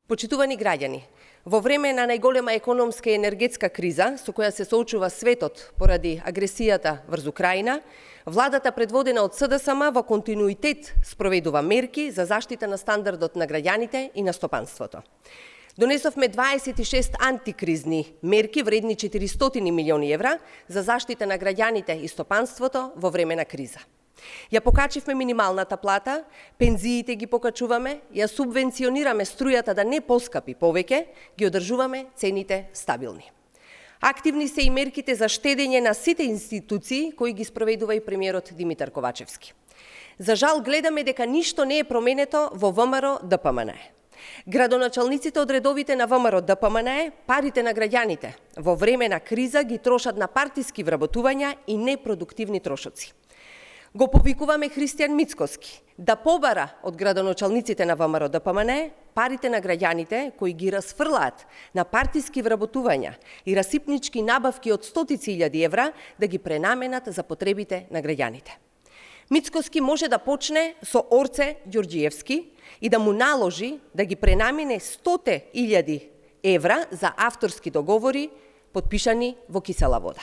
Почитувани граѓани, во време на најголема економска и енергетска криза со која се соочува светот поради агресијата врз Украина, владата предводена од СДСМ во континуитет спроведува мерки за заштита на стандардот на граѓаните и на стопанството. Донесовме 26 антикризни мерки вредни 400 милиони евра за заштита на граѓаните и стопанството во време на криза. Ја покачивме минималната плата, пензиите ги покачуваме, ја субвенционираме струјата да не поскапи повеќе, ги одржуваме цените стабилни. Активни се и мерките за штедење на сите институции кои ги спроведува и премиерот Димитар Ковачевски. За жал гледаме дека ништо не е променето во ВМРО ДПМНЕ. Градоначалниците од редовите на ВМРО ДПМНЕ парите на граѓаните во време на криза ги трошат на партиски вработувања и непродуктивни трошоци. Го повикуваме Христијан Мицкоски да побара од градоначалниците на ВМРО ДПМНЕ парите на граѓаните кои ги расфрлаат на партиски вработувања и расипнички набавки од стотици илјади евра да ги пренаменат за потребите на граѓаните. Мицкоски може да почне со Орце Ѓорѓиевски и да му наложи да ги пренамене 100.000 евра за авторски договори подпишани во кисела вода.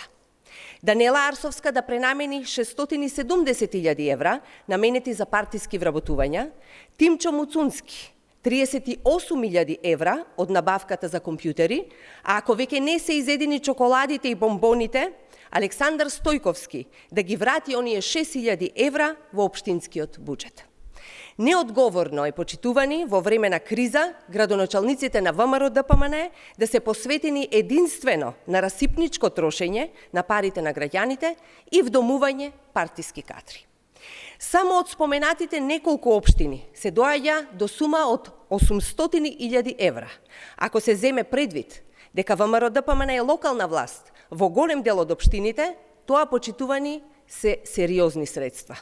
Даниела Арсовска да пренамени 670.000 евра наменети за партиски вработувања, Тимчо Муцунски 38.000 евра од набавката за компјутери, а ако веќе не се изедени чоколадите и бомбоните, Александар Стојковски да ги врати оние 6.000 евра во општинскиот буџет. Неодговорно е, почитувани, во време на криза, градоначалниците на ВМРО ДПМНЕ да се посветени единствено на расипничко трошење на парите на граѓаните и вдомување партиски кадри. Само од споменатите неколку општини се доаѓа до сума од 800.000 евра. Ако се земе предвид дека ВМРО ДПМНЕ е локална власт во голем дел од општините, тоа, почитувани, се сериозни средства.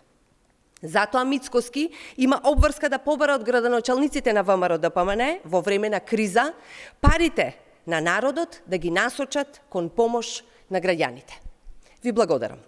Затоа Мицкоски има обврска да побара од градоначалниците на ВМРО ДПМНЕ во време на криза парите на народот да ги насочат кон помош на граѓаните. Ви благодарам.